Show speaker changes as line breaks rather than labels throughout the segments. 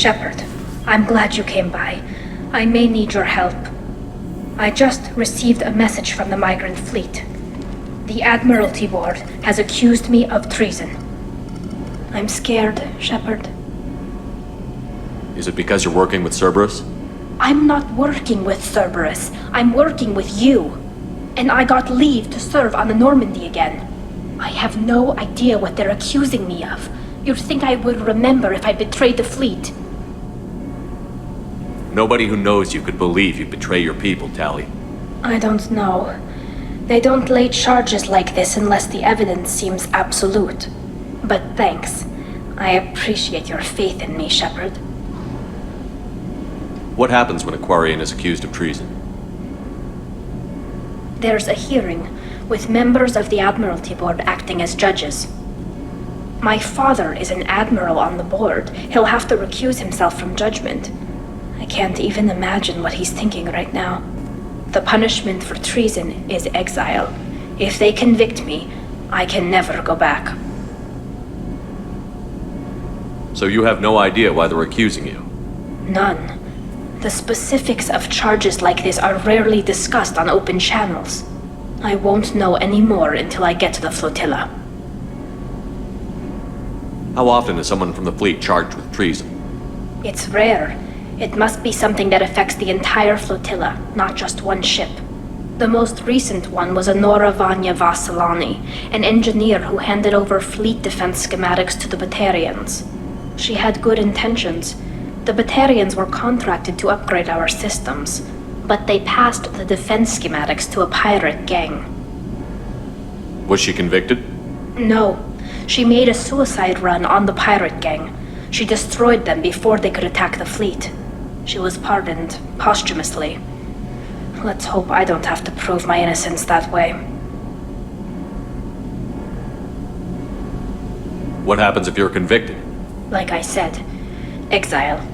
Shepard, I'm glad you came by. I may need your help. I just received a message from the migrant fleet. The Admiralty Board has accused me of treason. I'm scared, Shepard.
Is it because you're working with Cerberus?
I'm not working with Cerberus. I'm working with you. And I got leave to serve on the Normandy again. I have no idea what they're accusing me of. You'd think I would remember if I betrayed the fleet.
Nobody who knows you could believe you betray your people, Tali.
I don't know. They don't lay charges like this unless the evidence seems absolute. But thanks. I appreciate your faith in me, Shepard.
What happens when a Quarian is accused of treason?
There's a hearing, with members of the Admiralty Board acting as judges. My father is an admiral on the board. He'll have to recuse himself from judgment. I can't even imagine what he's thinking right now. The punishment for treason is exile. If they convict me, I can never go back.
So you have no idea why they're accusing you?
None. The specifics of charges like this are rarely discussed on open channels. I won't know any more until I get to the flotilla.
How often is someone from the fleet charged with treason?
It's rare. It must be something that affects the entire flotilla, not just one ship. The most recent one was Honora Vanya Vassilani, an engineer who handed over fleet defense schematics to the Batarians. She had good intentions. The Batarians were contracted to upgrade our systems, but they passed the defense schematics to a pirate gang.
Was she convicted?
No. She made a suicide run on the pirate gang. She destroyed them before they could attack the fleet. She was pardoned, posthumously. Let's hope I don't have to prove my innocence that way.
What happens if you're convicted?
Like I said, exile.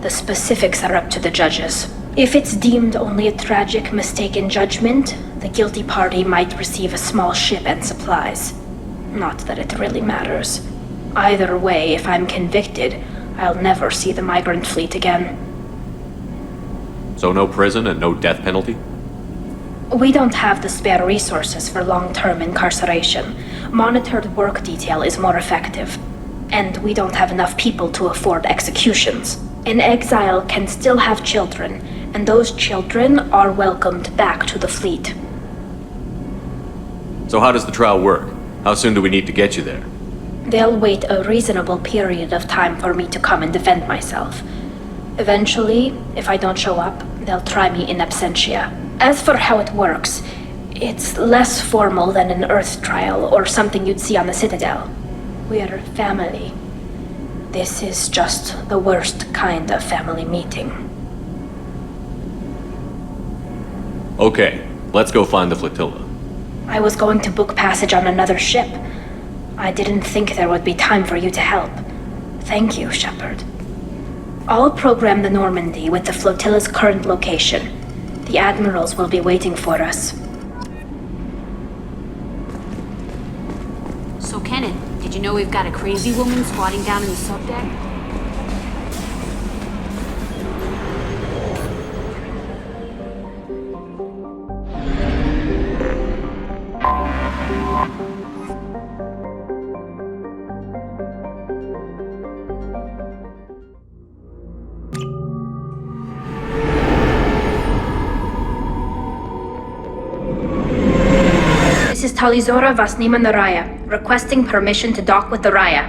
The specifics are up to the judges. If it's deemed only a tragic mistake in judgment, the guilty party might receive a small ship and supplies. Not that it really matters. Either way, if I'm convicted, I'll never see the migrant fleet again.
So no prison and no death penalty?
We don't have the spare resources for long-term incarceration. Monitored work detail is more effective. And we don't have enough people to afford executions. An exile can still have children, and those children are welcomed back to the fleet.
So how does the trial work? How soon do we need to get you there?
They'll wait a reasonable period of time for me to come and defend myself. Eventually, if I don't show up, they'll try me in absentia. As for how it works, it's less formal than an Earth trial or something you'd see on the Citadel. We're family. This is just the worst kind of family meeting.
Okay, let's go find the flotilla.
I was going to book passage on another ship. I didn't think there would be time for you to help. Thank you, Shepard. I'll program the Normandy with the flotilla's current location. The admirals will be waiting for us.
So, Kenan, did you know we've got a crazy woman squatting down in the subdeck?
This is Talizora Vasnima Naraya, requesting permission to dock with the Raya.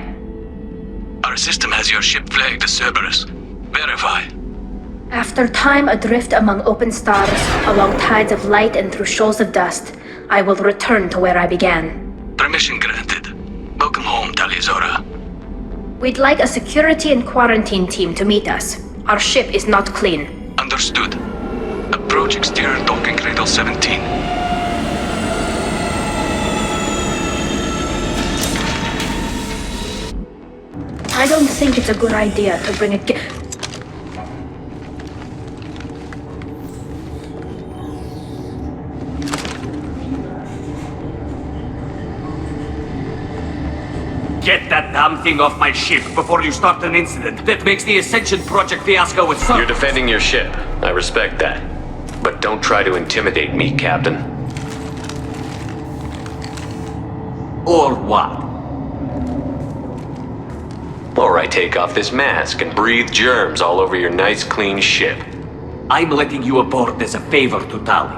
Our system has your ship flagged as Cerberus. Verify.
After time adrift among open stars, along tides of light and through shoals of dust, I will return to where I began.
Permission granted. Welcome home, Talizora.
We'd like a security and quarantine team to meet us. Our ship is not clean.
Understood. Approach exterior docking cradle 17.
I don't think it's a good idea to bring a
Get that damn thing off my ship before you start an incident that makes the Ascension Project fiasco with some.
You're defending your ship. I respect that. But don't try to intimidate me, Captain.
Or what?
Or I take off this mask and breathe germs all over your nice, clean ship.
I'm letting you aboard as a favor to Tali.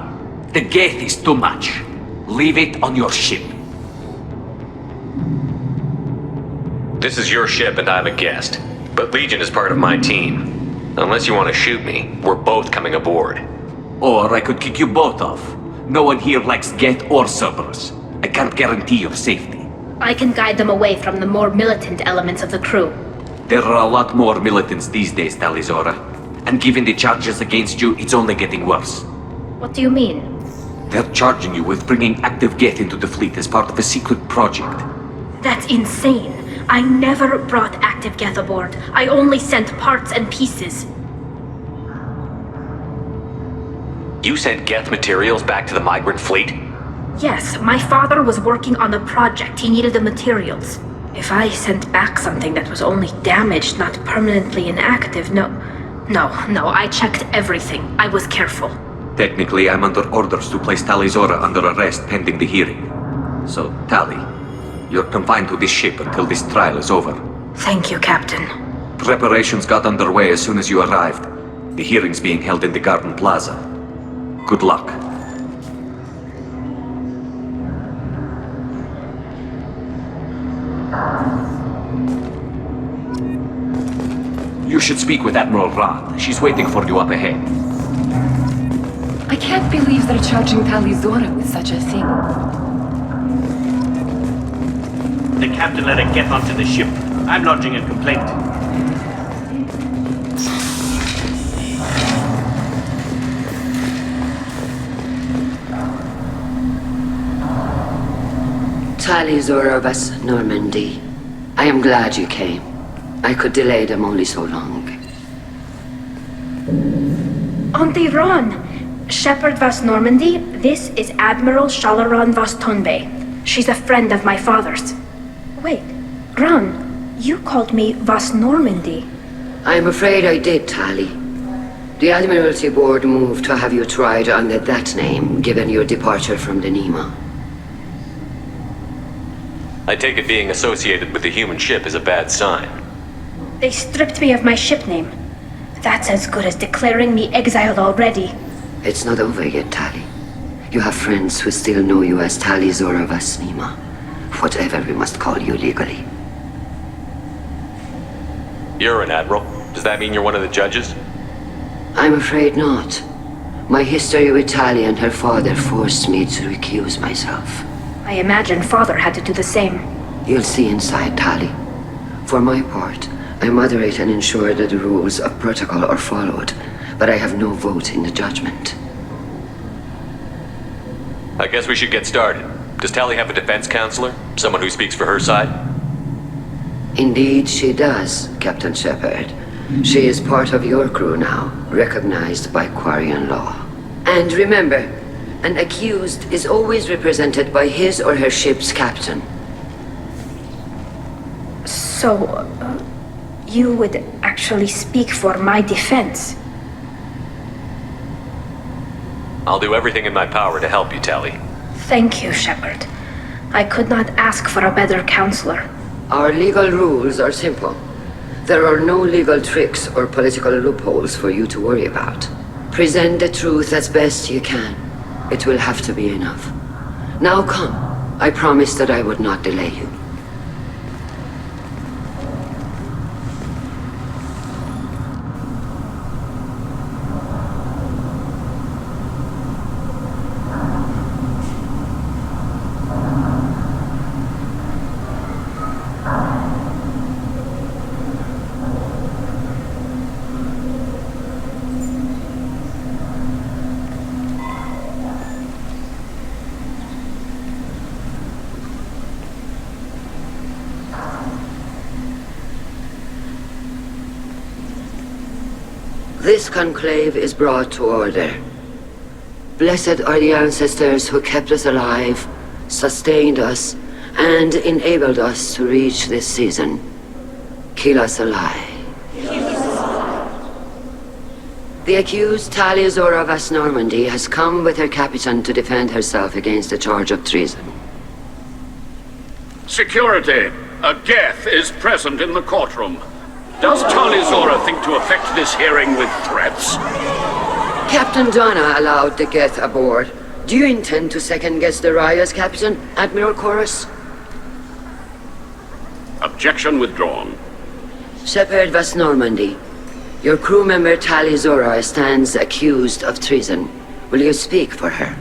The gate is too much. Leave it on your ship.
This is your ship and I'm a guest. But Legion is part of my team. Unless you want to shoot me, we're both coming aboard.
Or I could kick you both off. No one here likes Geth or Cerberus. I can't guarantee your safety.
I can guide them away from the more militant elements of the crew.
There are a lot more militants these days, Talizora. And given the charges against you, it's only getting worse.
What do you mean?
They're charging you with bringing active Geth into the fleet as part of a secret project.
That's insane. I never brought active Geth aboard. I only sent parts and pieces.
You sent Geth materials back to the migrant fleet?
Yes, my father was working on a project. He needed the materials. If I sent back something that was only damaged, not permanently inactive, no, I checked everything. I was careful.
Technically, I'm under orders to place Talizora under arrest pending the hearing. So, Tali, you're confined to this ship until this trial is over.
Thank you, Captain.
Preparations got underway as soon as you arrived. The hearing's being held in the Garden Plaza. Good luck. You should speak with Admiral Rod. She's waiting for you up ahead.
I can't believe they're charging Talizora with such a thing.
The captain let her get onto the ship. I'm lodging a complaint.
Talizora vas Normandy. I am glad you came. I could delay them only so long.
Auntie Ron! Shepard Vas Normandy, this is Admiral Shalaron Vas Tonbe. She's a friend of my father's. Wait, Ron, you called me Vas Normandy.
I'm afraid I did, Tali. The Admiralty Board moved to have you tried under that name, given your departure from the Nema.
I take it being associated with the human ship is a bad sign.
They stripped me of my ship name. That's as good as declaring me exiled already.
It's not over yet, Tali. You have friends who still know you as Talizora Vas Nema. Whatever we must call you legally.
You're an admiral. Does that mean you're one of the judges?
I'm afraid not. My history with Tali and her father forced me to recuse myself.
I imagine father had to do the same.
You'll see inside, Tali. For my part, I moderate and ensure that the rules of protocol are followed, but I have no vote in the judgment.
I guess we should get started. Does Tali have a defense counselor? Someone who speaks for her side?
Indeed, she does, Captain Shepard. She is part of your crew now, recognized by Quarian law. And remember, an accused is always represented by his or her ship's captain.
So, you would actually speak for my defense?
I'll do everything in my power to help you, Tali.
Thank you, Shepard. I could not ask for a better counselor.
Our legal rules are simple. There are no legal tricks or political loopholes for you to worry about. Present the truth as best you can. It will have to be enough. Now come. I promised that I would not delay you. This conclave is brought to order. Blessed are the ancestors who kept us alive, sustained us, and enabled us to reach this season. Kill us alive. The accused Tali Zora Vas Normandy has come with her captain to defend herself against the charge of treason.
Security! A Geth is present in the courtroom. Does Tali Zora think to affect this hearing with threats?
Captain Donna allowed the Geth aboard. Do you intend to second-guess the Raya's captain, Admiral Chorus?
Objection withdrawn.
Shepard Vas Normandy, your crew member Tali Zora stands accused of treason. Will you speak for her?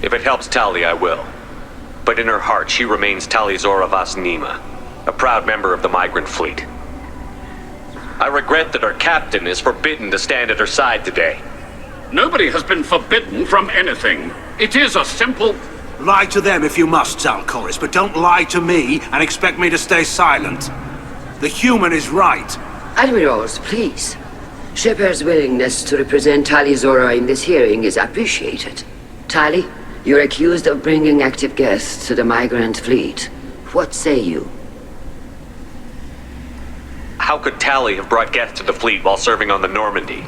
If it helps Tali, I will. But in her heart, she remains Tali Zora Vas Nima, a proud member of the migrant fleet. I regret that our captain is forbidden to stand at her side today.
Nobody has been forbidden from anything. It is a simple...
Lie to them if you must, Zalcoris, but don't lie to me and expect me to stay silent. The human is right.
Admirals, please. Shepard's willingness to represent Tali Zora in this hearing is appreciated. Tali, you're accused of bringing active guests to the migrant fleet. What say you?
How could Tali have brought Geth to the fleet while serving on the Normandy?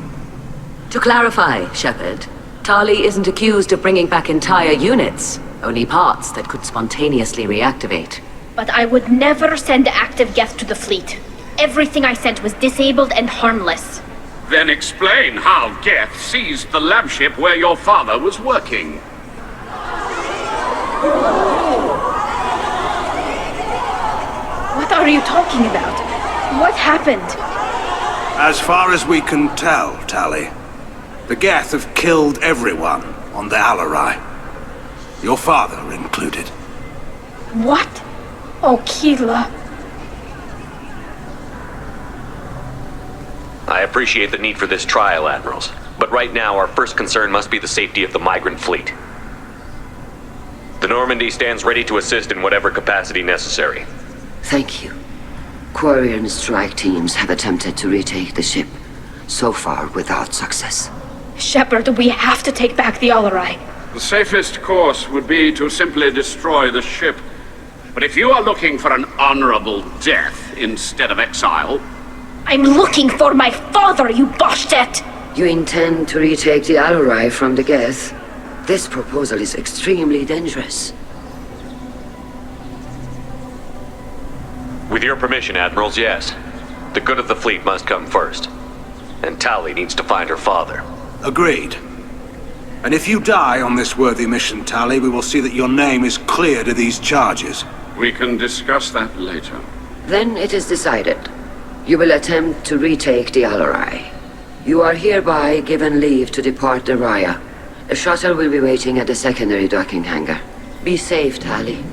To clarify, Shepard, Tali isn't accused of bringing back entire units, only parts that could spontaneously reactivate.
But I would never send active Geth to the fleet. Everything I sent was disabled and harmless.
Then explain how Geth seized the lab ship where your father was working.
What are you talking about? What happened?
As far as we can tell, Tali, the Geth have killed everyone on the Alarai. Your father included.
What? Oh, Keela.
I appreciate the need for this trial, Admirals. But right now, our first concern must be the safety of the migrant fleet. The Normandy stands ready to assist in whatever capacity necessary.
Thank you. Quarian strike teams have attempted to retake the ship, so far without success.
Shepard, we have to take back the Alarai.
The safest course would be to simply destroy the ship. But if you are looking for an honorable death instead of exile...
I'm looking for my father, you Boshtet!
You intend to retake the Alarai from the Geth? This proposal is extremely dangerous.
With your permission, Admirals, yes. The good of the fleet must come first. And Tali needs to find her father.
Agreed. And if you die on this worthy mission, Tali, we will see that your name is cleared of these charges.
We can discuss that later.
Then it is decided. You will attempt to retake the Alarai. You are hereby given leave to depart the Raya. A shuttle will be waiting at the secondary docking hangar. Be safe, Tali.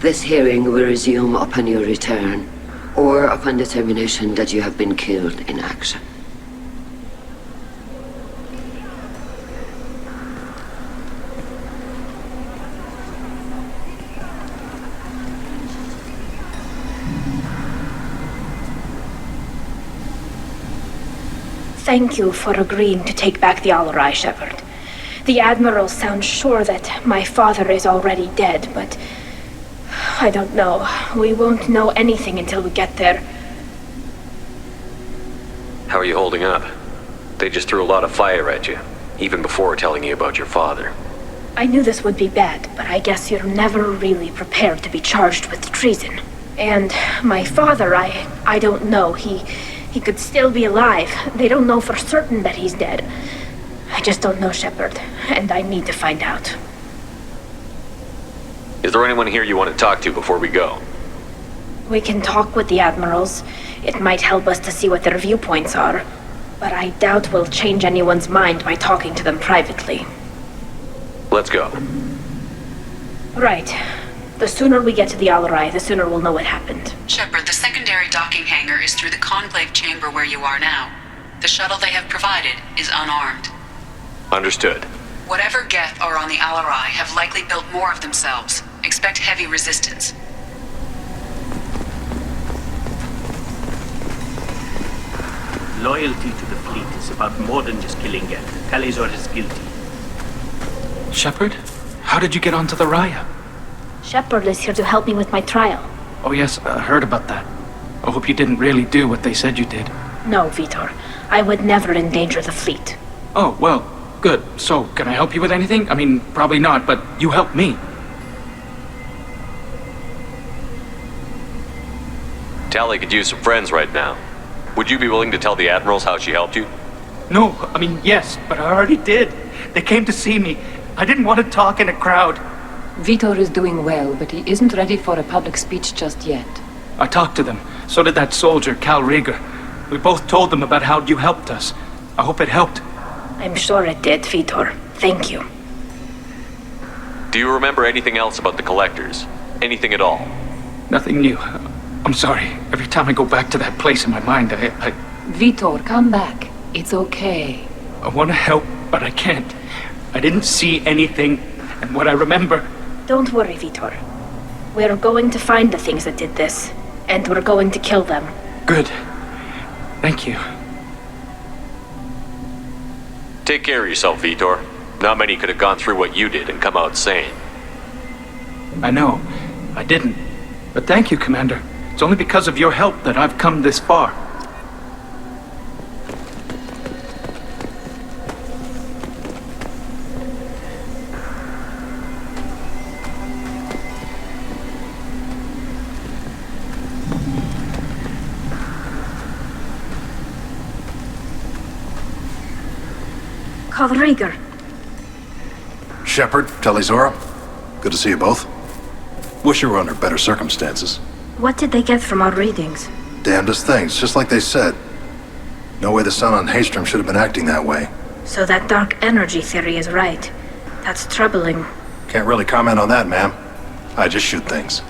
This hearing will resume upon your return, or upon determination that you have been killed in action.
Thank you for agreeing to take back the Alarai, Shepard. The Admiral sounds sure that my father is already dead, but... I don't know. We won't know anything until we get there.
How are you holding up? They just threw a lot of fire at you, even before telling you about your father.
I knew this would be bad, but I guess you're never really prepared to be charged with treason. And my father, I don't know. He could still be alive. They don't know for certain that he's dead. I just don't know, Shepard, and I need to find out.
Is there anyone here you want to talk to before we go?
We can talk with the Admirals. It might help us to see what their viewpoints are. But I doubt we'll change anyone's mind by talking to them privately.
Let's go.
Right. The sooner we get to the Alarai, the sooner we'll know what happened.
Shepard, the secondary docking hangar is through the conclave chamber where you are now. The shuttle they have provided is unarmed.
Understood.
Whatever Geth are on the Alarai have likely built more of themselves. Expect heavy resistance.
Loyalty to the fleet is about more than just killing Geth. Talizor is guilty.
Shepard? How did you get onto the Raya?
Shepard is here to help me with my trial.
Oh yes, I heard about that. I hope you didn't really do what they said you did.
No, Vitor. I would never endanger the fleet.
Oh, well, good. So, can I help you with anything? I mean, probably not, but you helped me.
Tali could use some friends right now. Would you be willing to tell the admirals how she helped you?
No, I mean, yes, but I already did. They came to see me. I didn't want to talk in a crowd.
Vitor is doing well, but he isn't ready for a public speech just yet.
I talked to them. So did that soldier, Cal Rieger. We both told them about how you helped us. I hope it helped.
I'm sure it did, Vitor. Thank you.
Do you remember anything else about the Collectors? Anything at all?
Nothing new. I'm sorry. Every time I go back to that place in my mind, I
Vitor, come back. It's okay.
I want to help, but I can't. I didn't see anything, and what I remember...
Don't worry, Vitor. We're going to find the things that did this, and we're going to kill them.
Good. Thank you.
Take care of yourself, Vitor. Not many could have gone through what you did and come out sane.
I know. I didn't. But thank you, Commander. It's only because of your help that I've come this far.
Cal Rieger.
Shepard, Talizora, good to see you both. Wish you were under better circumstances.
What did they get from our readings?
Damnedest things, just like they said. No way the sun on Haystrom should have been acting that way.
So that dark energy theory is right. That's troubling.
Can't really comment on that, ma'am. I just shoot things.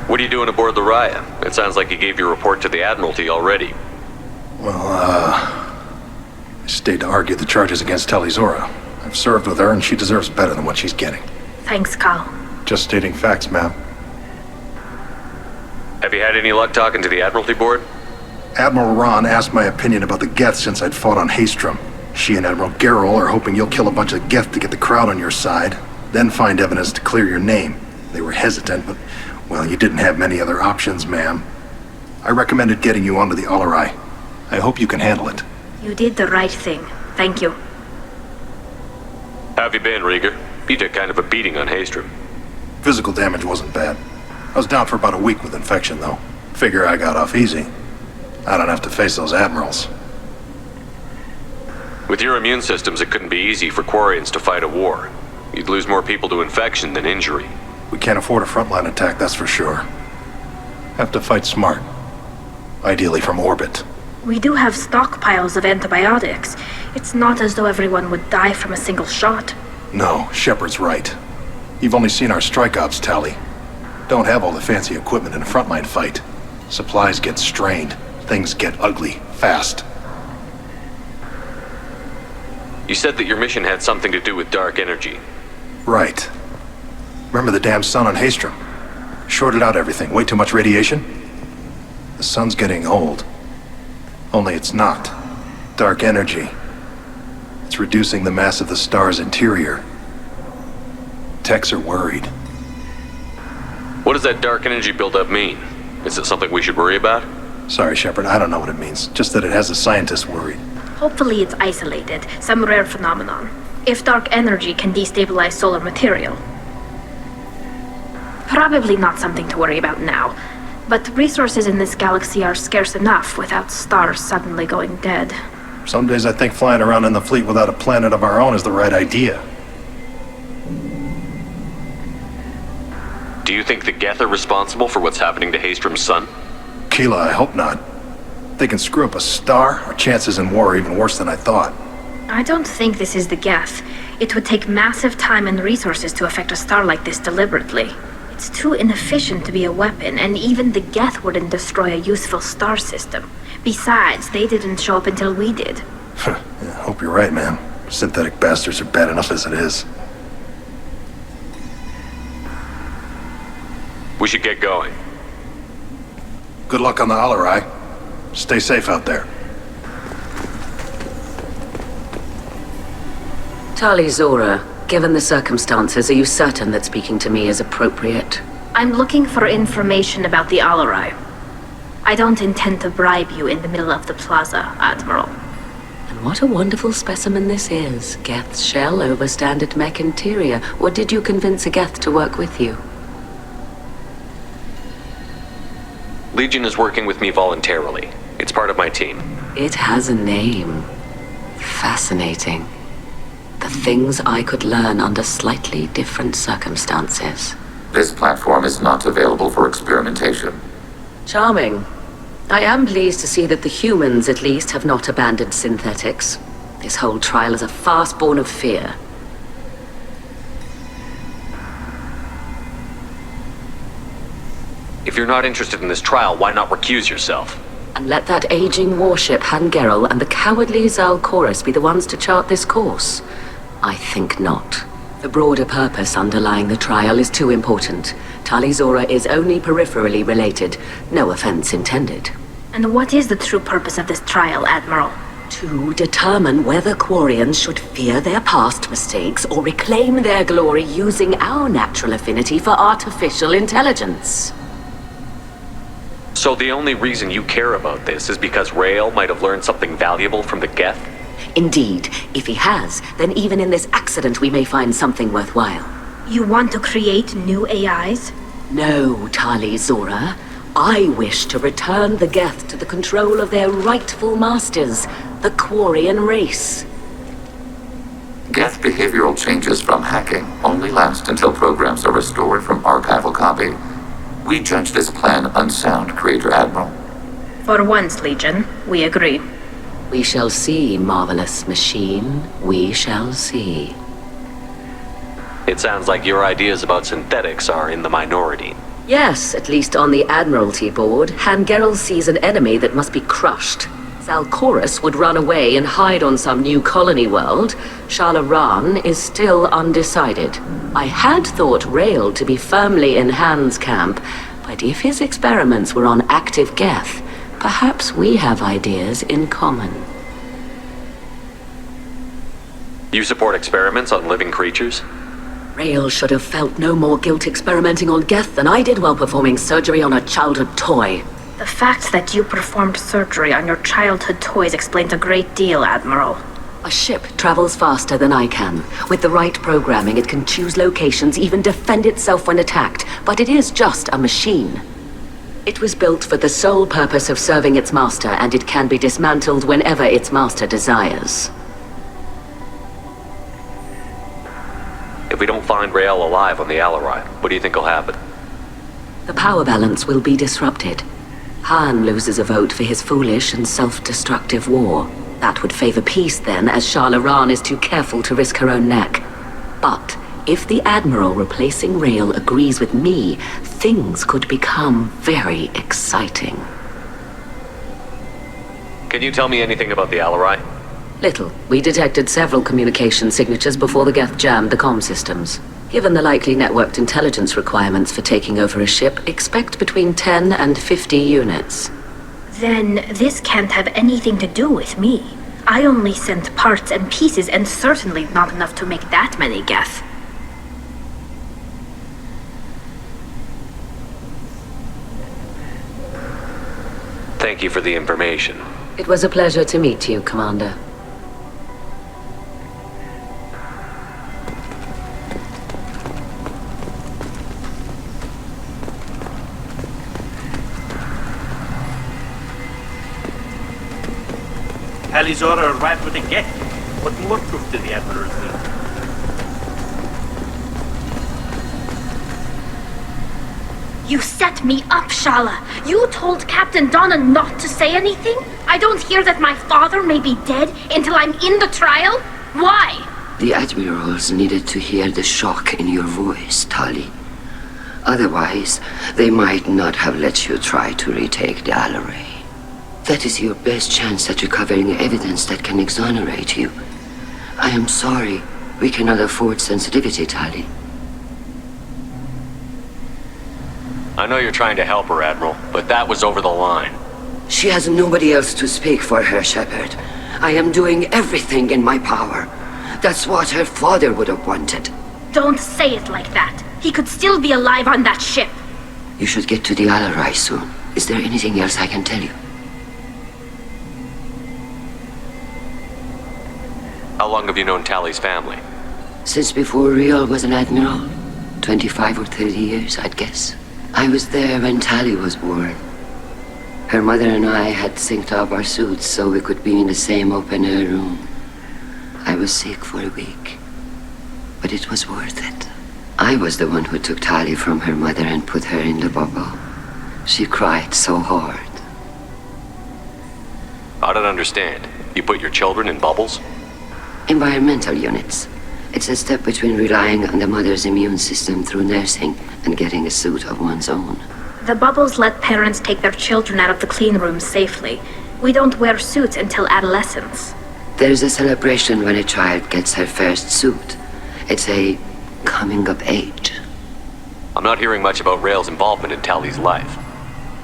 What are you doing aboard the Raya? It sounds like you gave your report to the Admiralty already.
Well, I stayed to argue the charges against Talizora. I've served with her, and she deserves better than what she's getting.
Thanks, Cal.
Just stating facts, ma'am.
Have you had any luck talking to the Admiralty Board?
Admiral Ron asked my opinion about the Geth since I'd fought on Haystrom. She and Admiral Garrel are hoping you'll kill a bunch of Geth to get the crowd on your side, then find evidence to clear your name. They were hesitant, but, well, you didn't have many other options, ma'am. I recommended getting you onto the Alarai. I hope you can handle it.
You did the right thing. Thank you.
How have you been, Rieger? You took kind of a beating on Haystrom.
Physical damage wasn't bad. I was down for about a week with infection, though. Figure I got off easy. I don't have to face those admirals.
With your immune systems, it couldn't be easy for Quarians to fight a war. You'd lose more people to infection than injury.
We can't afford a frontline attack, that's for sure. Have to fight smart. Ideally from orbit.
We do have stockpiles of antibiotics. It's not as though everyone would die from a single shot.
No, Shepard's right. You've only seen our strike ops, Tali. Don't have all the fancy equipment in a frontline fight. Supplies get strained. Things get ugly, fast.
You said that your mission had something to do with dark energy.
Right. Remember the damn sun on Haystrom? Shorted out everything. Way too much radiation? The sun's getting old. Only it's not. Dark energy. It's reducing the mass of the star's interior. Techs are worried.
What does that dark energy buildup mean? Is it something we should worry about?
Sorry, Shepard, I don't know what it means. Just that it has the scientists worried.
Hopefully it's isolated, some rare phenomenon. If dark energy can destabilize solar material. Probably not something to worry about now. But resources in this galaxy are scarce enough without stars suddenly going dead.
Some days I think flying around in the fleet without a planet of our own is the right idea.
Do you think the Geth are responsible for what's happening to Haystrom's sun?
Keela, I hope not. If they can screw up a star, our chances in war are even worse than I thought.
I don't think this is the Geth. It would take massive time and resources to affect a star like this deliberately. It's too inefficient to be a weapon, and even the Geth wouldn't destroy a useful star system. Besides, they didn't show up until we did.
Yeah, I hope you're right, man. Synthetic bastards are bad enough as it is.
We should get going.
Good luck on the Alarai. Stay safe out there.
Tali Zora, given the circumstances, are you certain that speaking to me is appropriate?
I'm looking for information about the Alarai. I don't intend to bribe you in the middle of the plaza, Admiral.
And what a wonderful specimen this is. Geth's shell over standard mech interior. Or did you convince a Geth to work with you?
Legion is working with me voluntarily. It's part of my team.
It has a name. Fascinating. The things I could learn under slightly different circumstances.
This platform is not available for experimentation.
Charming. I am pleased to see that the humans, at least, have not abandoned synthetics. This whole trial is a farce born of fear.
If you're not interested in this trial, why not recuse yourself?
And let that aging warship, Hangerel, and the cowardly Zalkorus be the ones to chart this course? I think not. The broader purpose underlying the trial is too important. Tali Zora is only peripherally related. No offense intended.
And what is the true purpose of this trial, Admiral?
To determine whether Quarians should fear their past mistakes or reclaim their glory using our natural affinity for artificial intelligence.
So the only reason you care about this is because Rael might have learned something valuable from the Geth?
Indeed. If he has, then even in this accident we may find something worthwhile.
You want to create new AIs?
No, Tali Zora. I wish to return the Geth to the control of their rightful masters, the Quarian race.
Geth behavioral changes from hacking only last until programs are restored from archival copy. We judge this plan unsound, Creator Admiral.
For once, Legion, we agree.
We shall see, marvelous machine. We shall see.
It sounds like your ideas about synthetics are in the minority.
Yes, at least on the Admiralty board, Hangerel sees an enemy that must be crushed. Zalkorus would run away and hide on some new colony world. Shalaran is still undecided. I had thought Rael to be firmly in Han's camp, but if his experiments were on active Geth, perhaps we have ideas in common.
You support experiments on living creatures?
Rael should have felt no more guilt experimenting on Geth than I did while performing surgery on a childhood toy.
The fact that you performed surgery on your childhood toys explains a great deal, Admiral.
A ship travels faster than I can. With the right programming, it can choose locations, even defend itself when attacked. But it is just a machine. It was built for the sole purpose of serving its master, and it can be dismantled whenever its master desires.
If we don't find Rael alive on the Alarai, what do you think will happen?
The power balance will be disrupted. Han loses a vote for his foolish and self-destructive war. That would favor peace then, as Shalaran is too careful to risk her own neck. But if the Admiral replacing Rael agrees with me, things could become very exciting.
Can you tell me anything about the Alarai?
Little. We detected several communication signatures before the Geth jammed the comm systems. Given the likely networked intelligence requirements for taking over a ship, expect between 10 and 50 units.
Then this can't have anything to do with me. I only sent parts and pieces, and certainly not enough to make that many Geth.
Thank you for the information.
It was a pleasure to meet you, Commander.
Tali Zora arrived with a Geth. What more proof do the Admirals need?
You set me up, Shala. You told Captain Donna not to say anything? I don't hear that my father may be dead until I'm in the trial? Why?
The Admirals needed to hear the shock in your voice, Tali. Otherwise, they might not have let you try to retake the Alarai. That is your best chance at recovering evidence that can exonerate you. I am sorry. We cannot afford sensitivity, Tali.
I know you're trying to help her, Admiral, but that was over the line.
She has nobody else to speak for her, Shepard. I am doing everything in my power. That's what her father would have wanted.
Don't say it like that. He could still be alive on that ship.
You should get to the Alarai soon. Is there anything else I can tell you?
How long have you known Tali's family?
Since before Riel was an admiral. 25 or 30 years, I'd guess. I was there when Tali was born. Her mother and I had synced up our suits so we could be in the same open-air room. I was sick for a week, but it was worth it. I was the one who took Tali from her mother and put her in the bubble. She cried so hard.
I don't understand. You put your children in bubbles?
Environmental units. It's a step between relying on the mother's immune system through nursing and getting a suit of one's own.
The bubbles let parents take their children out of the clean rooms safely. We don't wear suits until adolescence.
There's a celebration when a child gets her first suit. It's a coming of age.
I'm not hearing much about Rael's involvement in Tali's life.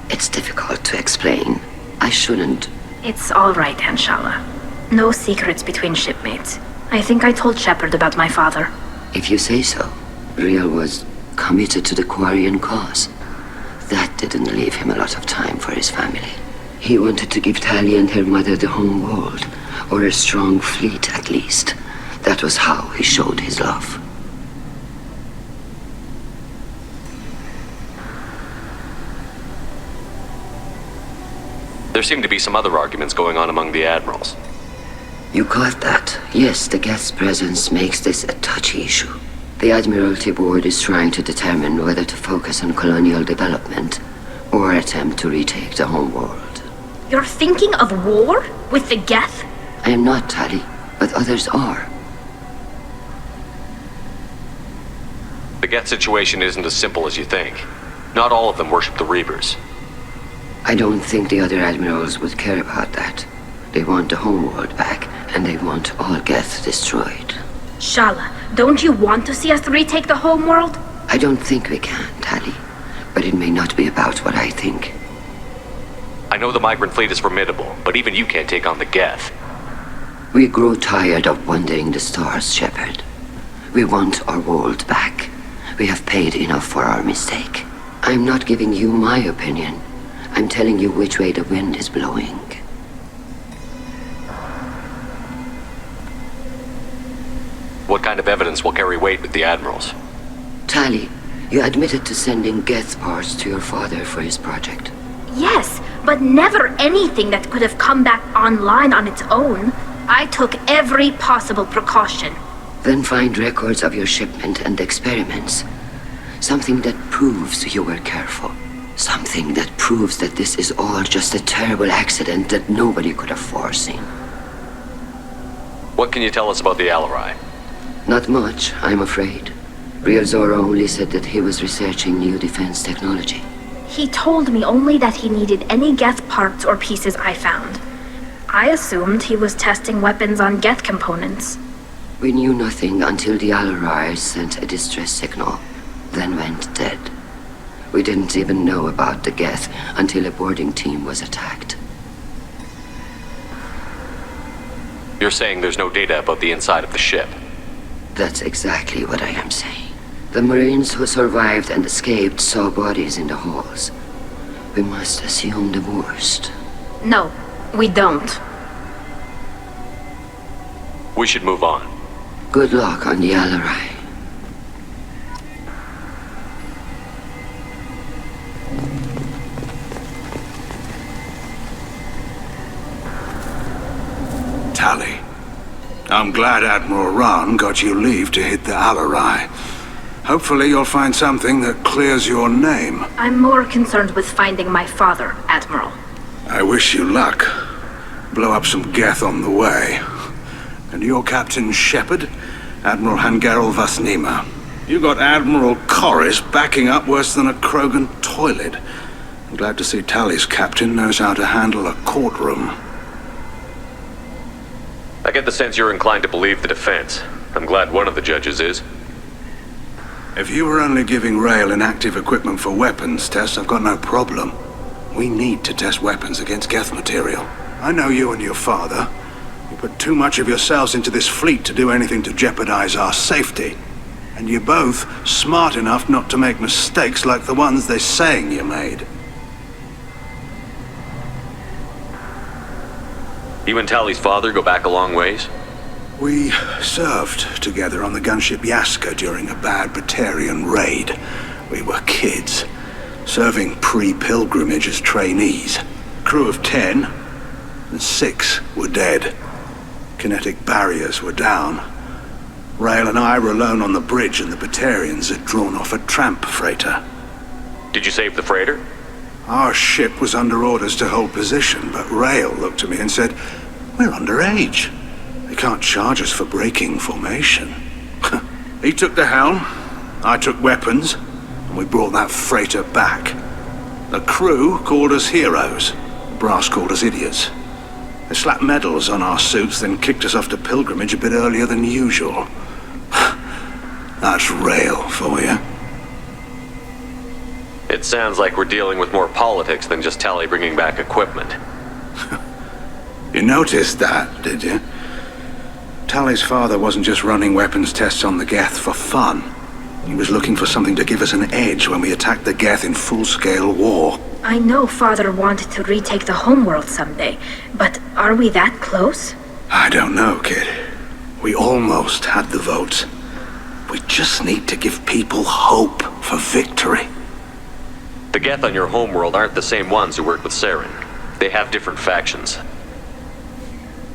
It's difficult to explain. I shouldn't.
It's all right, Anshala. No secrets between shipmates. I think I told Shepard about my father.
If you say so. Riel was committed to the Quarian cause. That didn't leave him a lot of time for his family. He wanted to give Tali and her mother the home world, or a strong fleet at least. That was how he showed his love.
There seem to be some other arguments going on among the admirals.
You caught that? Yes, the guest presence makes this a touchy issue. The Admiralty Board is trying to determine whether to focus on colonial development or attempt to retake the home world.
You're thinking of war? With the Geth?
I am not, Tali, but others are.
The Geth situation isn't as simple as you think. Not all of them worship the Reavers.
I don't think the other admirals would care about that. They want the homeworld back, and they want all Geth destroyed.
Shala, don't you want to see us retake the homeworld?
I don't think we can, Tali. But it may not be about what I think.
I know the migrant fleet is formidable, but even you can't take on the Geth.
We grow tired of wandering the stars, Shepard. We want our world back. We have paid enough for our mistake. I'm not giving you my opinion. I'm telling you which way the wind is blowing.
What kind of evidence will carry weight with the admirals?
Tali, you admitted to sending Geth parts to your father for his project.
Yes, but never anything that could have come back online on its own. I took every possible precaution.
Then find records of your shipment and experiments. Something that proves you were careful. Something that proves that this is all just a terrible accident that nobody could have foreseen.
What can you tell us about the Alarai?
Not much, I'm afraid. Riel Zora only said that he was researching new defense technology.
He told me only that he needed any Geth parts or pieces I found. I assumed he was testing weapons on Geth components.
We knew nothing until the Alarai sent a distress signal, then went dead. We didn't even know about the Geth until a boarding team was attacked.
You're saying there's no data about the inside of the ship?
That's exactly what I am saying. The Marines who survived and escaped saw bodies in the halls. We must assume the worst.
No, we don't.
We should move on.
Good luck on the Alarai.
Tali, I'm glad Admiral Rahn got you leave to hit the Alarai. Hopefully you'll find something that clears your name.
I'm more concerned with finding my father, Admiral.
I wish you luck. Blow up some Geth on the way. And your Captain Shepard, Admiral Hangerel Vasnima. You got Admiral Corris backing up worse than a Krogan toilet. I'm glad to see Tali's captain knows how to handle a courtroom.
I get the sense you're inclined to believe the defense. I'm glad one of the judges is.
If you were only giving Rail inactive equipment for weapons tests, I've got no problem. We need to test weapons against Geth material. I know you and your father. You put too much of yourselves into this fleet to do anything to jeopardize our safety. And you're both smart enough not to make mistakes like the ones they're saying you made.
You and Tali's father go back a long ways?
We served together on the gunship Yaska during a bad Batarian raid. We were kids, serving pre-pilgrimage as trainees. Crew of 10, and 6 were dead. Kinetic barriers were down. Rail and I were alone on the bridge, and the Batarians had drawn off a tramp freighter.
Did you save the freighter?
Our ship was under orders to hold position, but Rail looked at me and said, "We're underage. They can't charge us for breaking formation." He took the helm, I took weapons, and we brought that freighter back. The crew called us heroes. The brass called us idiots. They slapped medals on our suits, then kicked us off to pilgrimage a bit earlier than usual. That's Rail for you.
It sounds like we're dealing with more politics than just Tali bringing back equipment.
You noticed that, did you? Tali's father wasn't just running weapons tests on the Geth for fun. He was looking for something to give us an edge when we attacked the Geth in full-scale war.
I know Father wanted to retake the homeworld someday, but are we that close?
I don't know, kid. We almost had the votes. We just need to give people hope for victory.
The Geth on your homeworld aren't the same ones who work with Saren. They have different factions.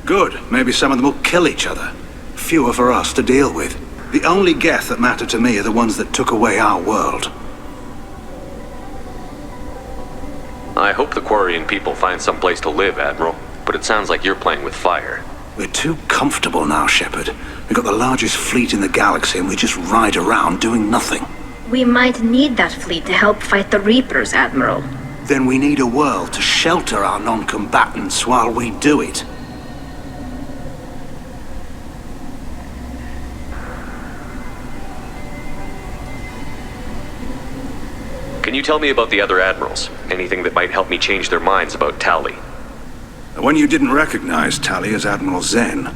Good. Maybe some of them will kill each other. Fewer for us to deal with. The only Geth that matter to me are the ones that took away our world.
I hope the Quarian people find some place to live, Admiral. But it sounds like you're playing with fire.
We're too comfortable now, Shepard. We've got the largest fleet in the galaxy and we just ride around doing nothing.
We might need that fleet to help fight the Reapers, Admiral.
Then we need a world to shelter our non-combatants while we do it.
Can you tell me about the other admirals? Anything that might help me change their minds about Tali?
The one you didn't recognize, Tali, is Admiral Zen.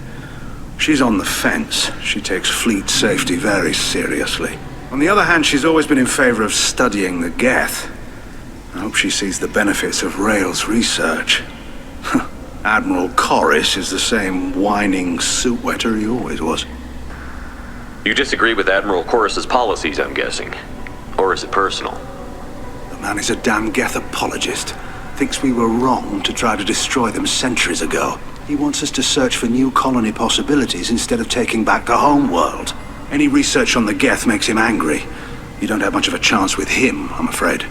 She's on the fence. She takes fleet safety very seriously. On the other hand, she's always been in favor of studying the Geth. I hope she sees the benefits of Rail's research. Admiral Corris is the same whining suit-wetter he always was.
You disagree with Admiral Corris's policies, I'm guessing. Or is it personal?
The man is a damn Geth apologist. Thinks we were wrong to try to destroy them centuries ago. He wants us to search for new colony possibilities instead of taking back the homeworld. Any research on the Geth makes him angry. You don't have much of a chance with him, I'm afraid.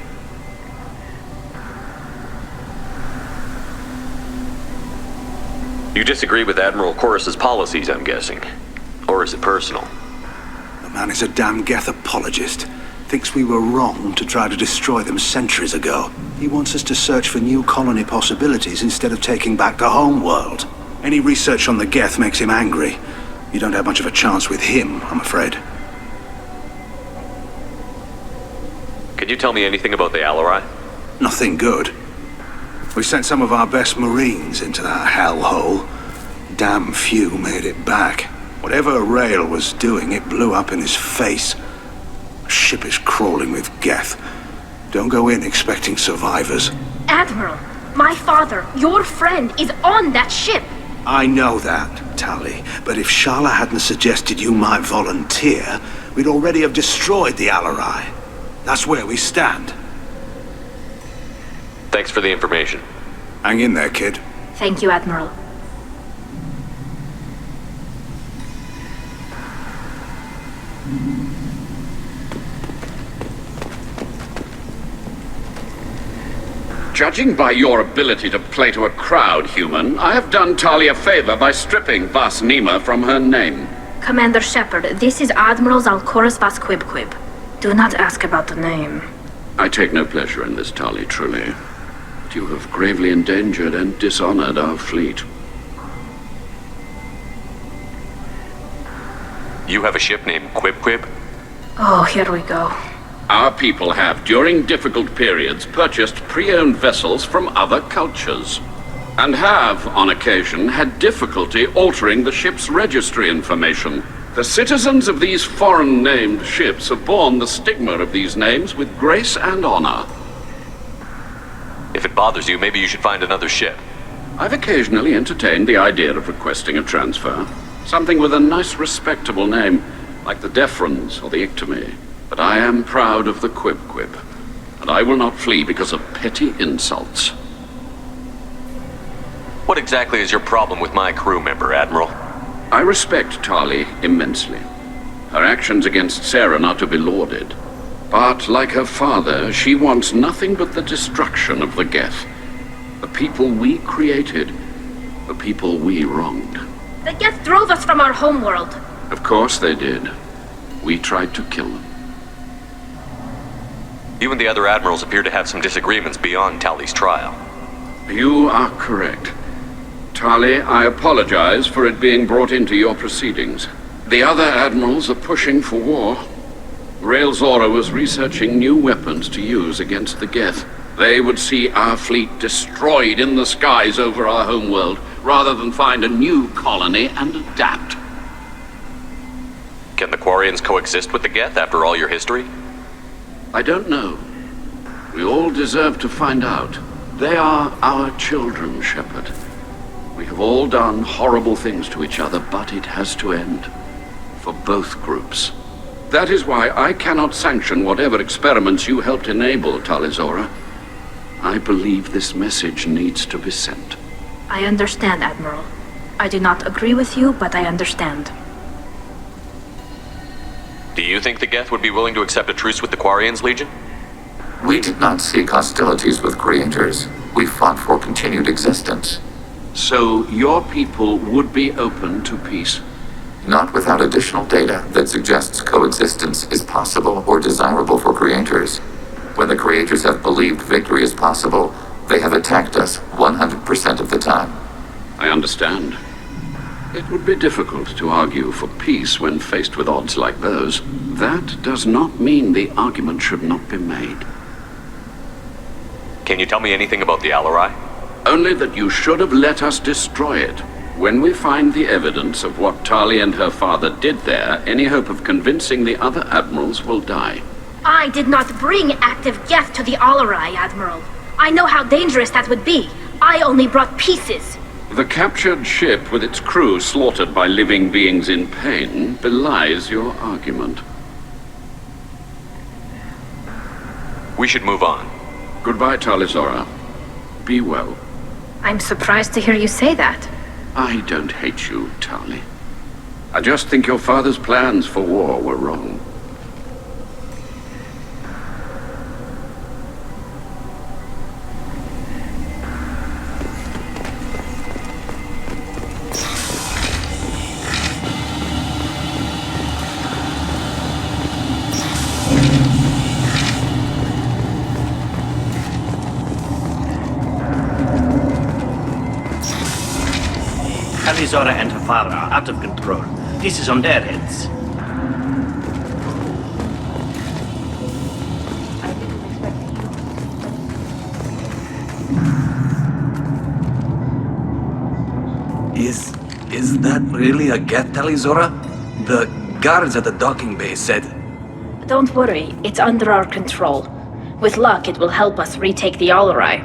You disagree with Admiral Corris's policies, I'm guessing. Or is it personal?
The man is a damn Geth apologist. Thinks we were wrong to try to destroy them centuries ago. He wants us to search for new colony possibilities instead of taking back the homeworld. Any research on the Geth makes him angry. You don't have much of a chance with him, I'm afraid.
Can you tell me anything about the Alarai?
Nothing good. We sent some of our best Marines into that hellhole. Damn few made it back. Whatever Rail was doing, it blew up in his face. The ship is crawling with Geth. Don't go in expecting survivors.
Admiral, my father, your friend, is on that ship.
I know that, Tali, but if Shala hadn't suggested you might volunteer, we'd already have destroyed the Alarai. That's where we stand.
Thanks for the information.
Hang in there, kid.
Thank you, Admiral.
Judging by your ability to play to a crowd, human, I have done Tali a favor by stripping Vas Nima from her name.
Commander Shepard, this is Admiral Zalkoris Vas Quib. Do not ask about the name.
I take no pleasure in this, Tali, truly. But you have gravely endangered and dishonored our fleet.
You have a ship named Quib?
Oh, here we go.
Our people have, during difficult periods, purchased pre-owned vessels from other cultures, and have, on occasion, had difficulty altering the ship's registry information. The citizens of these foreign-named ships have borne the stigma of these names with grace and honor.
If it bothers you, maybe you should find another ship.
I've occasionally entertained the idea of requesting a transfer. Something with a nice, respectable name, like the Deferens or the Ictomy. But I am proud of the Quib-Quib, and I will not flee because of petty insults.
What exactly is your problem with my crew member, Admiral?
I respect Tali immensely. Her actions against Saren are to be lauded. But, like her father, she wants nothing but the destruction of the Geth. The people we created, the people we wronged.
The Geth drove us from our homeworld.
Of course they did. We tried to kill them.
You and the other admirals appear to have some disagreements beyond Tali's trial.
You are correct. Tali, I apologize for it being brought into your proceedings. The other admirals are pushing for war. Rael Zora was researching new weapons to use against the Geth. They would see our fleet destroyed in the skies over our homeworld, rather than find a new colony and adapt.
Can the Quarians coexist with the Geth after all your history?
I don't know. We all deserve to find out. They are our children, Shepard. We have all done horrible things to each other, but it has to end. For both groups. That is why I cannot sanction whatever experiments you helped enable, Tali Zora. I believe this message needs to be sent.
I understand, Admiral. I do not agree with you, but I understand.
Do you think the Geth would be willing to accept a truce with the Quarians, Legion?
We did not seek hostilities with creators. We fought for continued existence.
So your people would be open to peace?
Not without additional data that suggests coexistence is possible or desirable for creators. When the creators have believed victory is possible, they have attacked us 100% of the time.
I understand. It would be difficult to argue for peace when faced with odds like those. That does not mean the argument should not be made.
Can you tell me anything about the Alarai?
Only that you should have let us destroy it. When we find the evidence of what Tali and her father did there, any hope of convincing the other admirals will die.
I did not bring active Geth to the Alarai, Admiral. I know how dangerous that would be. I only brought pieces.
The captured ship with its crew slaughtered by living beings in pain belies your argument.
We should move on.
Goodbye, Tali Zora. Be well.
I'm surprised to hear you say that.
I don't hate you, Tali. I just think your father's plans for war were wrong.
Tali Zora and her father are out of control. This is on their heads.
Is that really a Geth, Tali Zora? The guards at the docking bay said...
Don't worry, it's under our control. With luck, it will help us retake the Alarai.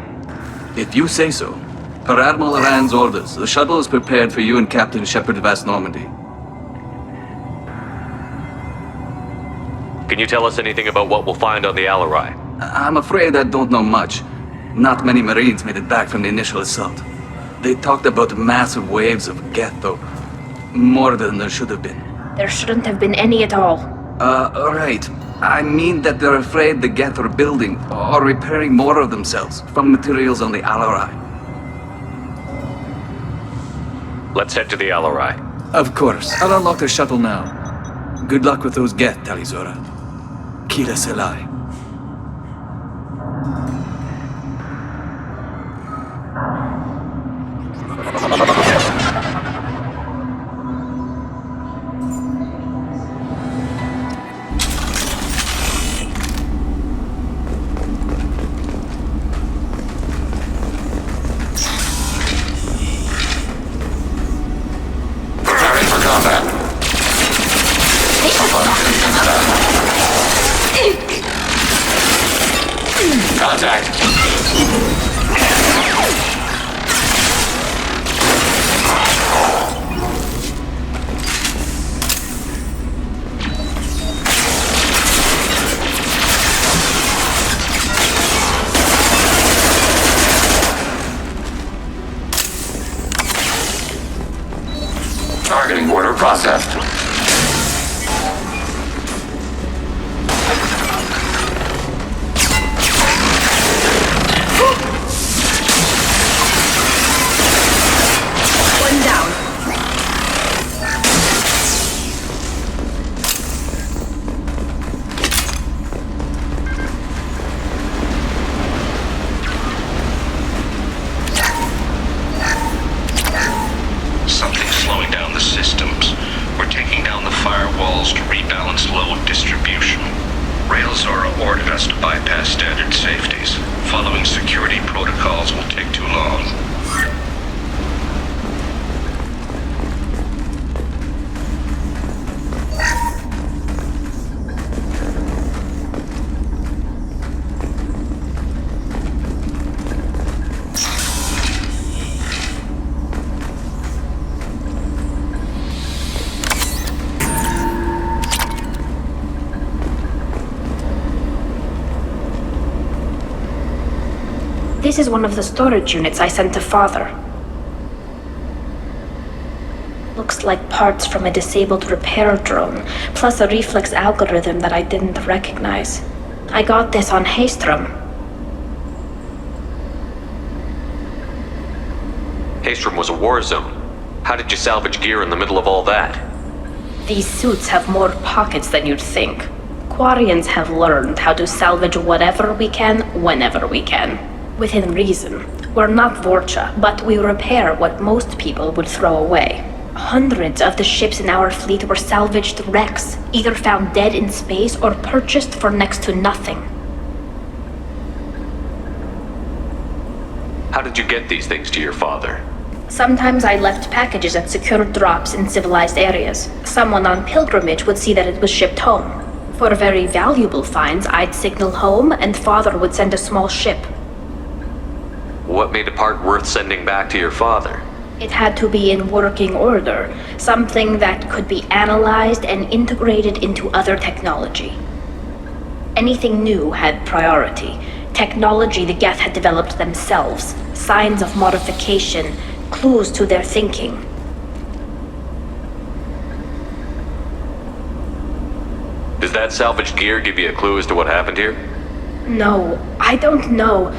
If you say so. Per Admiral Rand's orders, the shuttle is prepared for you and Captain Shepard Vast Normandy.
Can you tell us anything about what we'll find on the Alarai?
I'm afraid I don't know much. Not many Marines made it back from the initial assault. They talked about massive waves of Geth, though. More than there should have been.
There shouldn't have been any at all.
Right. I mean that they're afraid the Geth are building or repairing more of themselves from materials on the Alarai.
Let's head to the Alarai.
Of course. I'll unlock the shuttle now. Good luck with those Geth, Tali Zora. Kila Selai.
contact. Targeting order processed.
One down.
Something's slowing down the systems. We're taking down the firewalls to rebalance load distribution. Railzora ordered us to bypass standard safeties. Following security protocols will take too long.
This is one of the storage units I sent to Father. Looks like parts from a disabled repair drone, plus a reflex algorithm that I didn't recognize. I got this on Haystrom.
Haystrom was a war zone. How did you salvage gear in the middle of all that?
These suits have more pockets than you'd think. Quarians have learned how to salvage whatever we can, whenever we can. Within reason. We're not Vorcha, but we repair what most people would throw away. Hundreds of the ships in our fleet were salvaged wrecks, either found dead in space or purchased for next to nothing.
How did you get these things to your father?
Sometimes I left packages at secure drops in civilized areas. Someone on pilgrimage would see that it was shipped home. For very valuable finds, I'd signal home and Father would send a small ship.
What made a part worth sending back to your father?
It had to be in working order, something that could be analyzed and integrated into other technology. Anything new had priority. Technology the Geth had developed themselves, signs of modification, clues to their thinking.
Does that salvaged gear give you a clue as to what happened here?
No, I don't know.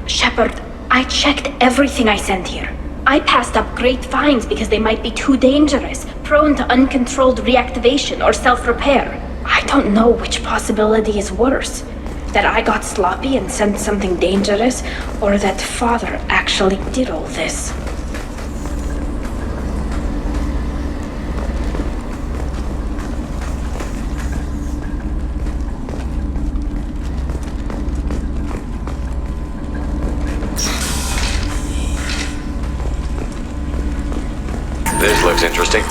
Shepard, I checked everything I sent here. I passed up great finds because they might be too dangerous, prone to uncontrolled reactivation or self-repair. I don't know which possibility is worse. That I got sloppy and sent something dangerous, or that Father actually did all this.
This looks interesting.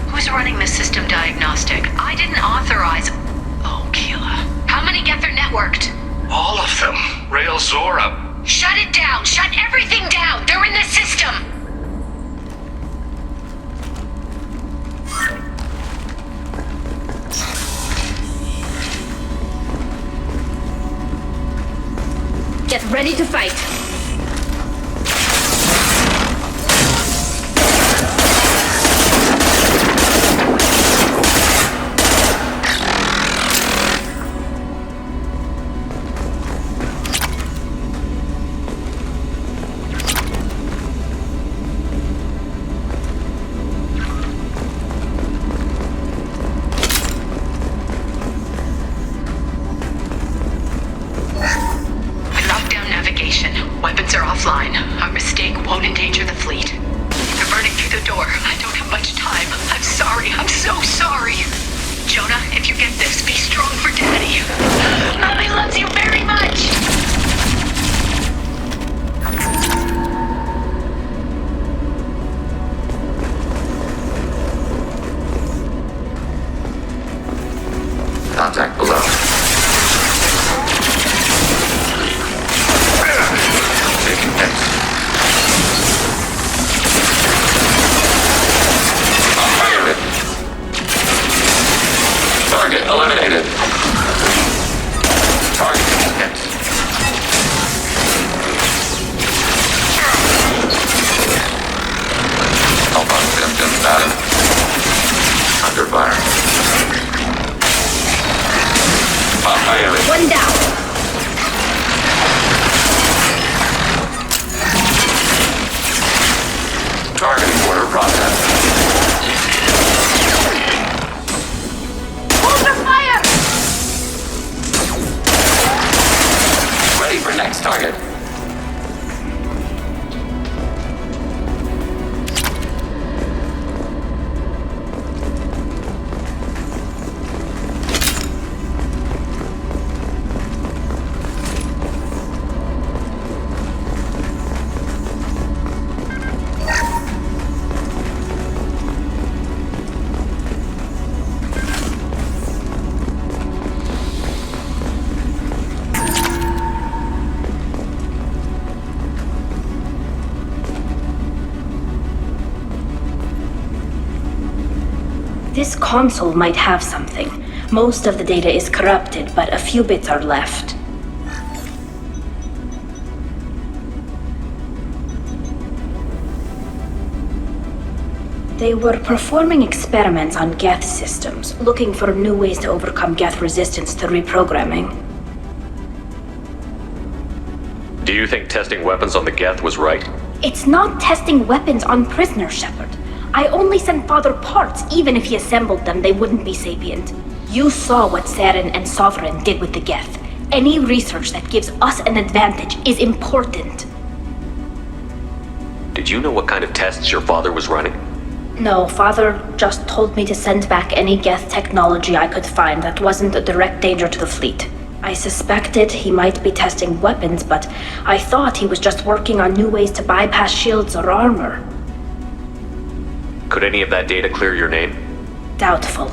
Who's running the system diagnostic? I didn't authorize... Oh, Keela. How many Geth are networked?
All of them. Railzora.
Shut it down! Shut everything down! They're in the system!
Get ready to fight.
Weapons are offline. Our mistake won't endanger the fleet. They're burning through the door. I don't have much time. I'm sorry. I'm so sorry. Jonah, if you get this, be strong for Daddy. Mommy loves you very much.
This console might have something. Most of the data is corrupted, but a few bits are left. They were performing experiments on Geth systems, looking for new ways to overcome Geth resistance to reprogramming.
Do you think testing weapons on the Geth was right?
It's not testing weapons on prisoners, Shepard. I only sent Father parts. Even if he assembled them, they wouldn't be sapient. You saw what Saren and Sovereign did with the Geth. Any research that gives us an advantage is important.
Did you know what kind of tests your father was running?
No, Father just told me to send back any Geth technology I could find that wasn't a direct danger to the fleet. I suspected he might be testing weapons, but I thought he was just working on new ways to bypass shields or armor.
Could any of that data clear your name?
Doubtful.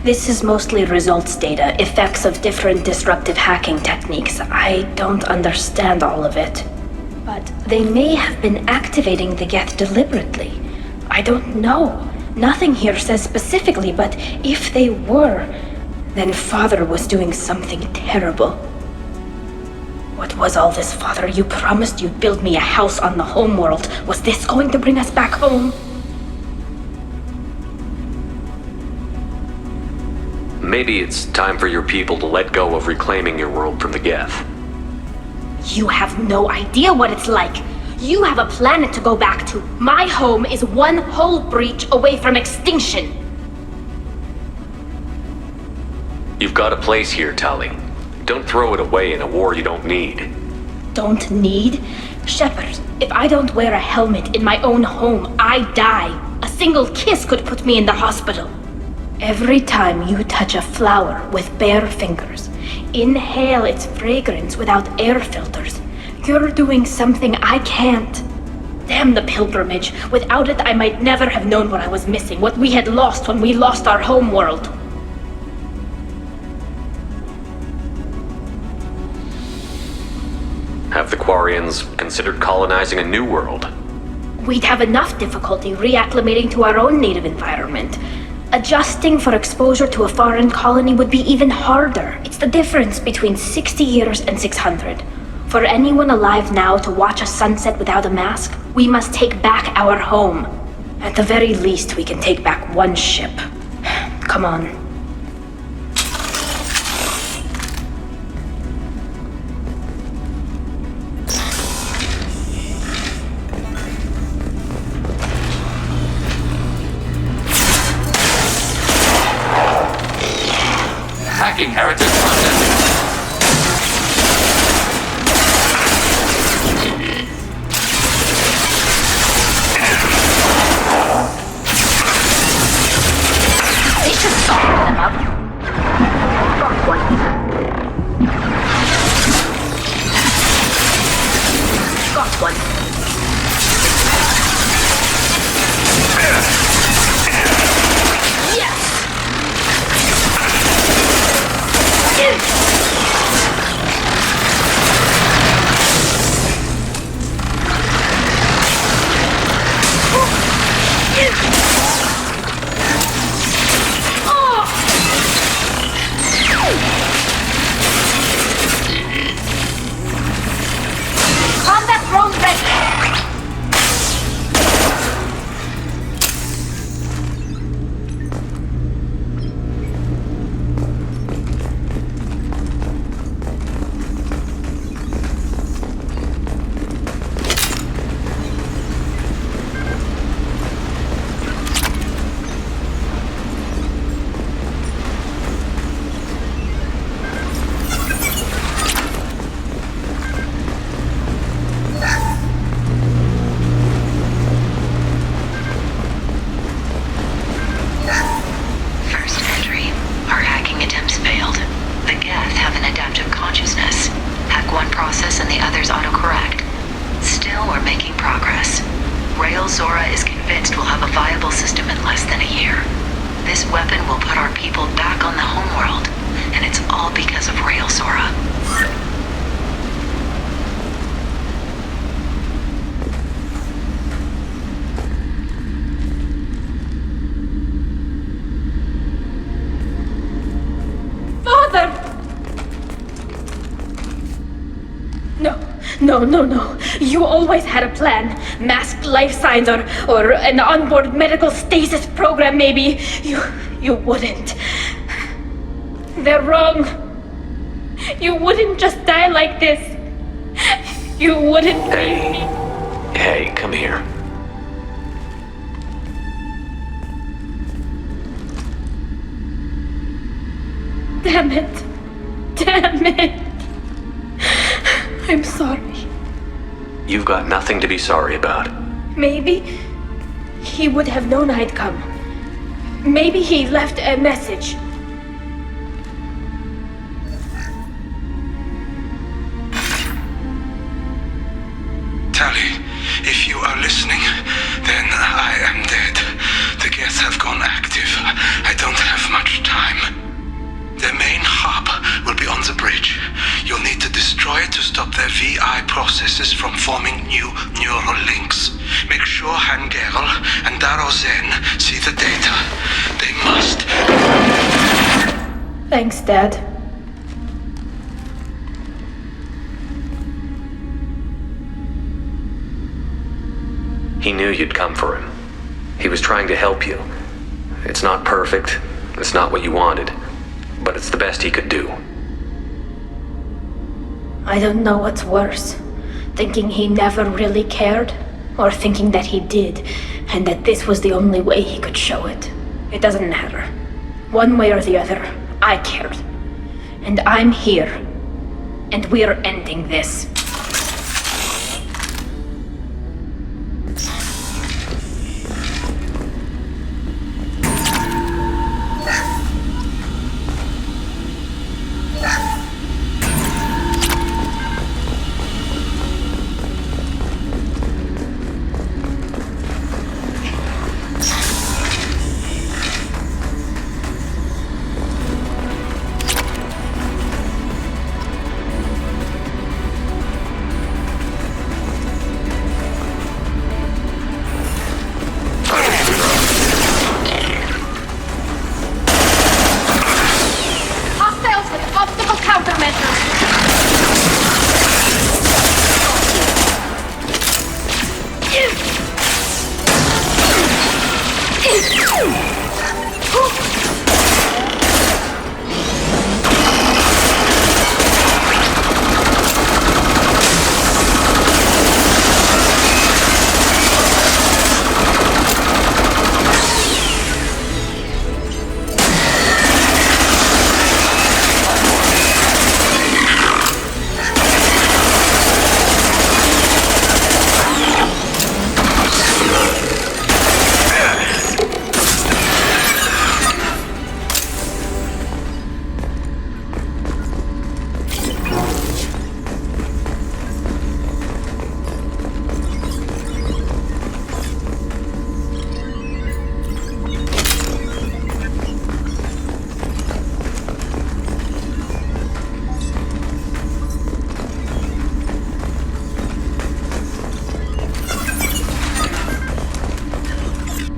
This is mostly results data, effects of different disruptive hacking techniques. I don't understand all of it. But they may have been activating the Geth deliberately. I don't know. Nothing here says specifically, but if they were, then Father was doing something terrible. What was all this, Father? You promised you'd build me a house on the homeworld. Was this going to bring us back home?
Maybe it's time for your people to let go of reclaiming your world from the Geth.
You have no idea what it's like. You have a planet to go back to. My home is one hull breach away from extinction.
You've got a place here, Tali. Don't throw it away in a war you don't need.
Don't need? Shepard, if I don't wear a helmet in my own home, I die. A single kiss could put me in the hospital. Every time you touch a flower with bare fingers, inhale its fragrance without air filters, you're doing something I can't. Damn the pilgrimage. Without it, I might never have known what I was missing, what we had lost when we lost our home world.
Have the Quarians considered colonizing a new world?
We'd have enough difficulty reacclimating to our own native environment. Adjusting for exposure to a foreign colony would be even harder. It's the difference between 60 years and 600. For anyone alive now to watch a sunset without a mask, we must take back our home. At the very least, we can take back one ship. Come on.
Hacking heretic content.
They should soften them up. Got one. Got one. Combat drone ready!
First entry. Our hacking attempts failed. The Geth have an adaptive consciousness. Hack one process and the others autocorrect. Still, we're making progress. Rael Zora is convinced we'll have a viable system in less than a year. This weapon will put our people back on the homeworld, and it's all because of Rael Zora.
No. You always had a plan. Masked life signs or an onboard medical stasis program, maybe. You wouldn't. They're wrong. You wouldn't just die like this. You wouldn't.
Hey, come here.
Damn it. I'm sorry.
You've got nothing to be sorry about.
Maybe he would have known I'd come. Maybe he left a message.
Tali, if you are listening, then I am dead. The Geth have gone active. I don't have much time. The main hub will be on the bridge. You'll need to destroy it to stop their VI processes from forming new neural links. Make sure Hangerl and Daro Zen see the data. They must.
Thanks, Dad.
He knew you'd come for him. He was trying to help you. It's not perfect. It's not what you wanted. But it's the best he could do.
I don't know what's worse. Thinking he never really cared, or thinking that he did, and that this was the only way he could show it. It doesn't matter. One way or the other, I cared. And I'm here. And we're ending this.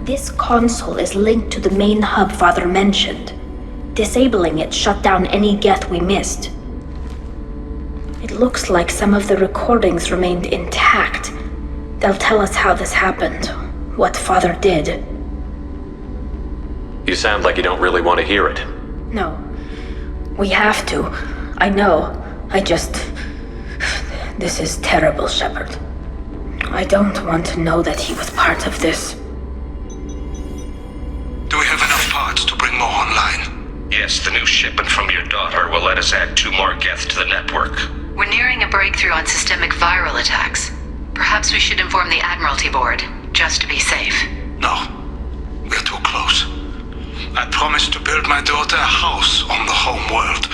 This console is linked to the main hub Father mentioned. Disabling it shut down any Geth we missed. It looks like some of the recordings remained intact. They'll tell us how this happened, what Father did.
You sound like you don't really want to hear it.
No. We have to. I know. This is terrible, Shepard. I don't want to know that he was part of this.
Do we have enough parts to bring more online?
Yes, the new shipment from your daughter will let us add 2 more Geth to the network.
We're nearing a breakthrough on systemic viral attacks. Perhaps we should inform the Admiralty Board, just to be safe.
No. We're too close. I promised to build my daughter a house on the home world.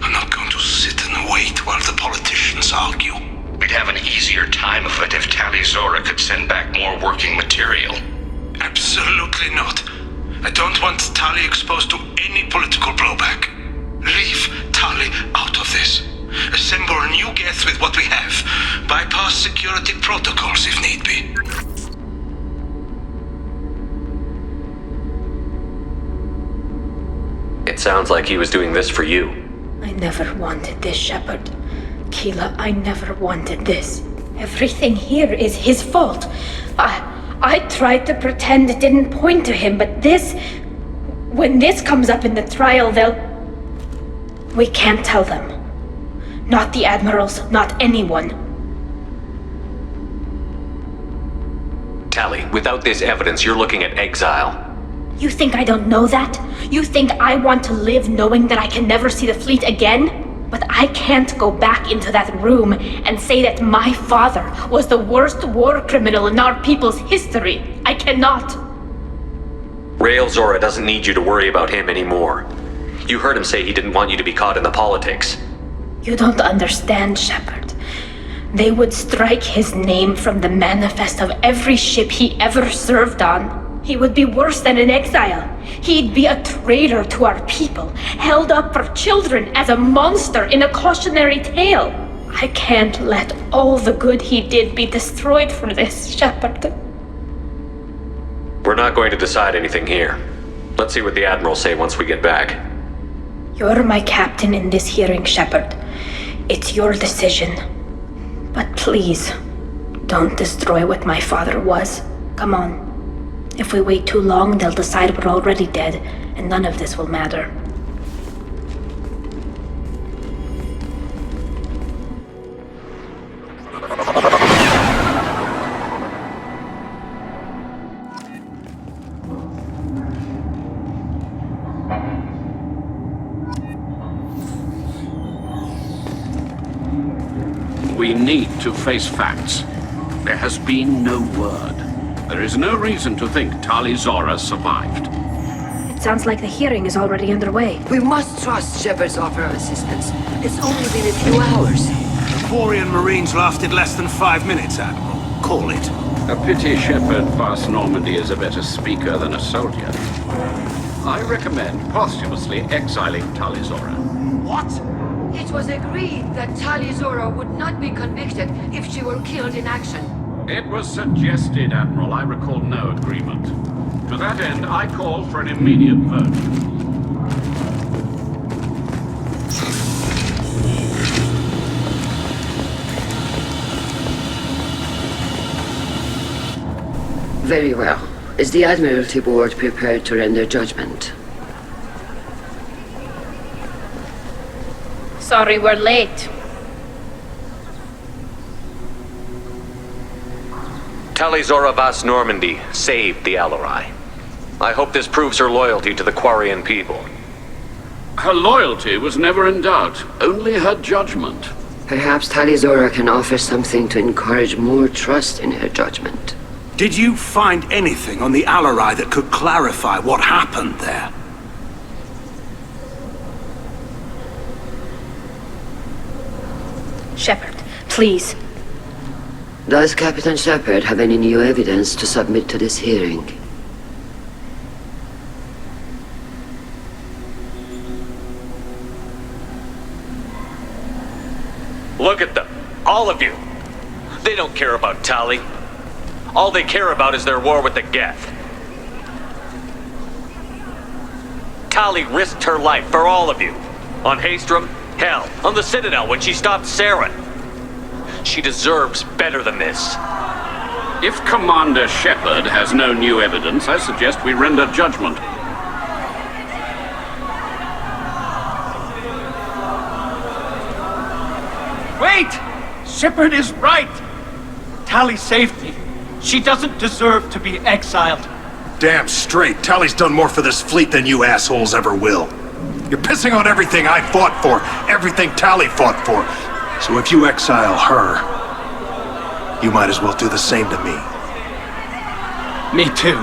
I'm not going to sit and wait while the politicians argue.
We'd have an easier time of it if Tali Zora could send back more working material.
Absolutely not. I don't want Tali exposed to any political blowback. Leave Tali out of this. Assemble new Geth with what we have. Bypass security protocols if need be.
It sounds like he was doing this for you.
I never wanted this, Shepard. Keela, I never wanted this. Everything here is his fault. I tried to pretend it didn't point to him, but this... When this comes up in the trial, we can't tell them. Not the admirals, not anyone.
Tali, without this evidence, you're looking at exile.
You think I don't know that? You think I want to live knowing that I can never see the fleet again? But I can't go back into that room and say that my father was the worst war criminal in our people's history. I cannot.
Rael Zora doesn't need you to worry about him anymore. You heard him say he didn't want you to be caught in the politics.
You don't understand, Shepard. They would strike his name from the manifest of every ship he ever served on. He would be worse than an exile. He'd be a traitor to our people, held up for children as a monster in a cautionary tale. I can't let all the good he did be destroyed for this, Shepard.
We're not going to decide anything here. Let's see what the Admirals say once we get back.
You're my captain in this hearing, Shepard. It's your decision. But please, don't destroy what my father was. Come on. If we wait too long, they'll decide we're already dead, and none of this will matter.
We need to face facts. There has been no word. There is no reason to think Tali Zora survived.
It sounds like the hearing is already underway.
We must trust Shepard's offer of assistance. It's only been a few hours.
The Quarian Marines lasted less than 5 minutes, Admiral. Call it.
A pity Shepard Vast Normandy is a better speaker than a soldier. I recommend posthumously exiling Tali Zora.
What? It was agreed that Tali Zora would not be convicted if she were killed in action.
It was suggested, Admiral. I recall no agreement. To that end, I call for an immediate vote.
Very well. Is the Admiralty Board prepared to render judgment?
Sorry we're late.
Tali Zora Vast Normandy saved the Alarai. I hope this proves her loyalty to the Quarian people.
Her loyalty was never in doubt, only her judgment.
Perhaps Tali Zora can offer something to encourage more trust in her judgment.
Did you find anything on the Alarai that could clarify what happened there?
Shepard, please.
Does Captain Shepard have any new evidence to submit to this hearing?
Look at them. All of you. They don't care about Tali. All they care about is their war with the Geth. Tali risked her life for all of you. On Haestrom, hell, on the Citadel when she stopped Saren. She deserves better than this.
If Commander Shepard has no new evidence, I suggest we render judgment.
Wait! Shepard is right! Tali saved me. She doesn't deserve to be exiled.
Damn straight. Tali's done more for this fleet than you assholes ever will. You're pissing on everything I fought for, everything Tali fought for. So if you exile her, you might as well do the same to me.
Me too.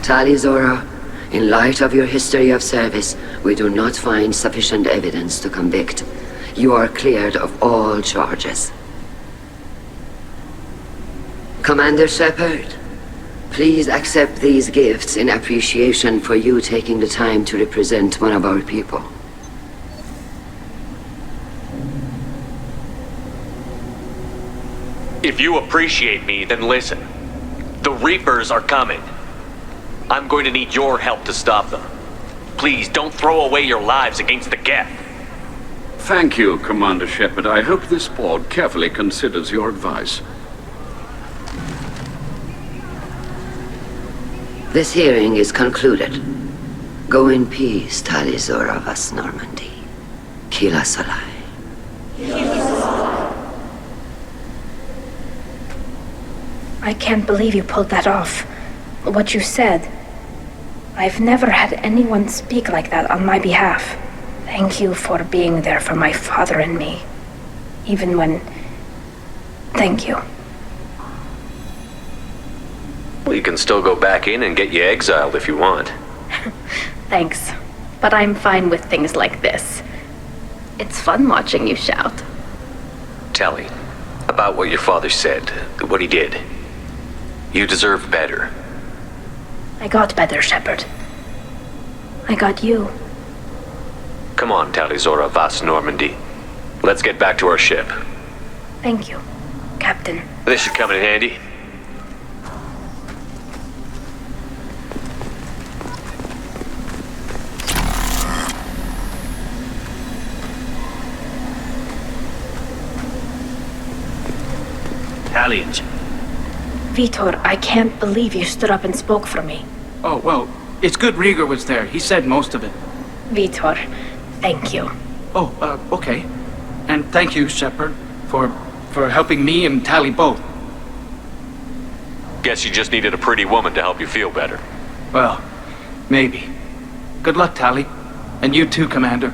Tali Zora, in light of your history of service, we do not find sufficient evidence to convict. You are cleared of all charges. Commander Shepard, please accept these gifts in appreciation for you taking the time to represent one of our people.
If you appreciate me, then listen. The Reapers are coming. I'm going to need your help to stop them. Please, don't throw away your lives against the Geth.
Thank you, Commander Shepard. I hope this board carefully considers your advice.
This hearing is concluded. Go in peace, Tali Zora Vas Normandy. Kila Salai.
I can't believe you pulled that off. What you said. I've never had anyone speak like that on my behalf. Thank you for being there for my father and me. Even when... Thank you.
Well, you can still go back in and get you exiled if you want.
Thanks. But I'm fine with things like this. It's fun watching you shout.
Tali, about what your father said, what he did. You deserve better.
I got better, Shepard. I got you.
Come on, Tali Zora Vas Normandy. Let's get back to our ship.
Thank you, Captain.
This should come in handy.
Italians.
Vitor, I can't believe you stood up and spoke for me.
Oh, well, it's good Rieger was there. He said most of it.
Vitor, thank you.
Oh, okay. And thank you, Shepard, for helping me and Tali both.
Guess you just needed a pretty woman to help you feel better.
Well, maybe. Good luck, Tali. And you too, Commander.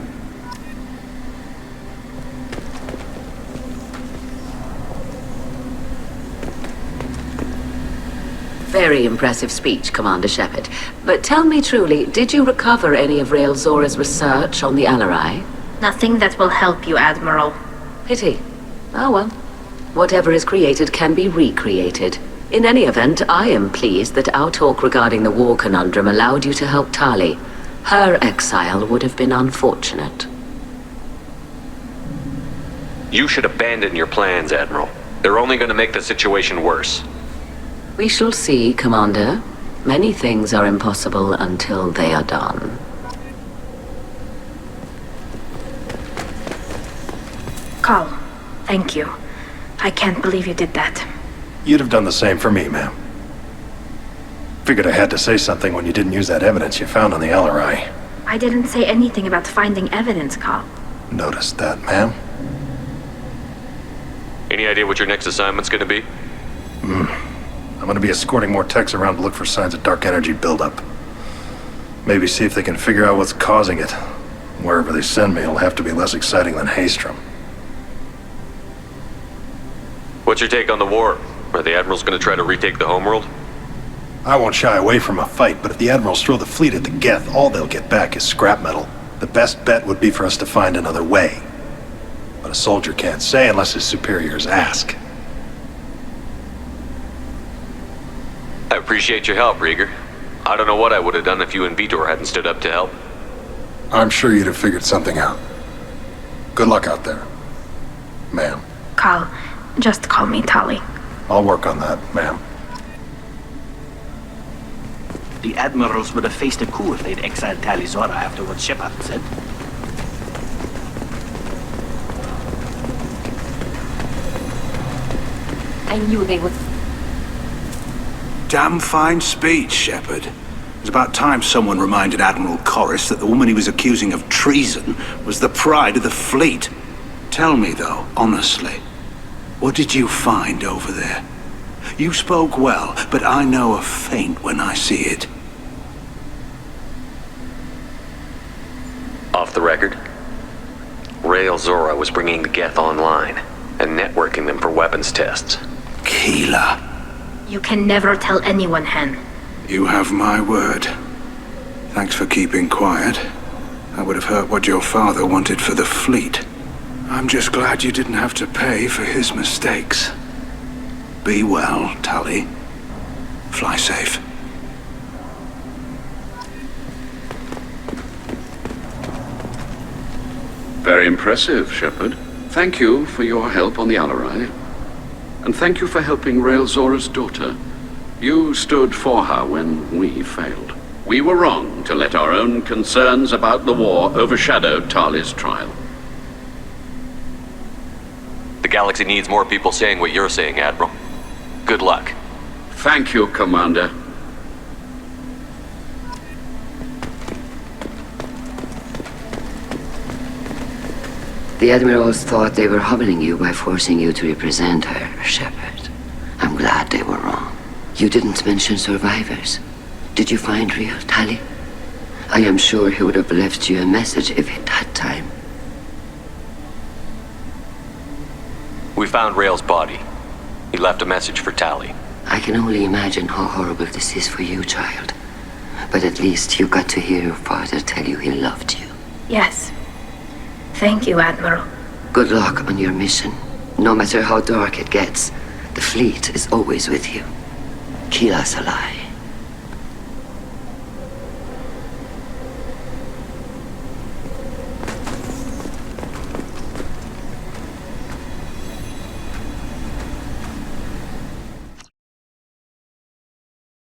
Very impressive speech, Commander Shepard. But tell me truly, did you recover any of Rael Zora's research on the Alarai?
Nothing that will help you, Admiral.
Pity. Oh well. Whatever is created can be recreated. In any event, I am pleased that our talk regarding the war conundrum allowed you to help Tali. Her exile would have been unfortunate.
You should abandon your plans, Admiral. They're only going to make the situation worse.
We shall see, Commander. Many things are impossible until they are done.
Carl, thank you. I can't believe you did that.
You'd have done the same for me, ma'am. Figured I had to say something when you didn't use that evidence you found on the Alarai.
I didn't say anything about finding evidence, Carl.
Noticed that, ma'am.
Any idea what your next assignment's going to be?
I'm gonna be escorting more techs around to look for signs of dark energy buildup. Maybe see if they can figure out what's causing it. Wherever they send me, it'll have to be less exciting than Haystrom.
What's your take on the war? Are the Admirals going to try to retake the homeworld?
I won't shy away from a fight, but if the Admirals throw the fleet at the Geth, all they'll get back is scrap metal. The best bet would be for us to find another way. But a soldier can't say unless his superiors ask.
I appreciate your help, Rieger. I don't know what I would have done if you and Vitor hadn't stood up to help.
I'm sure you'd have figured something out. Good luck out there, ma'am.
Carl, just call me Tali.
I'll work on that, ma'am.
The Admirals would have faced a coup if they'd exiled Tali Zora after what Shepard said.
I knew they would...
Damn fine speech, Shepard. It was about time someone reminded Admiral Corris that the woman he was accusing of treason was the pride of the fleet. Tell me, though, honestly, what did you find over there? You spoke well, but I know a feint when I see it.
Off the record, Rael Zora was bringing the Geth online and networking them for weapons tests.
Keela.
You can never tell anyone, Hen.
You have my word. Thanks for keeping quiet. I would have heard what your father wanted for the fleet. I'm just glad you didn't have to pay for his mistakes. Be well, Tali. Fly safe.
Very impressive, Shepard. Thank you for your help on the Alarai. And thank you for helping Rael Zora's daughter. You stood for her when we failed. We were wrong to let our own concerns about the war overshadow Tali's trial.
The galaxy needs more people saying what you're saying, Admiral. Good luck.
Thank you, Commander.
The Admirals thought they were humbling you by forcing you to represent her, Shepard. I'm glad they were wrong. You didn't mention survivors. Did you find real Tali? I am sure he would have left you a message if he'd had time.
We found Rael's body. He left a message for Tali.
I can only imagine how horrible this is for you, child. But at least you got to hear your father tell you he loved you.
Yes. Thank you, Admiral.
Good luck on your mission. No matter how dark it gets, the fleet is always with you. Keep us alive.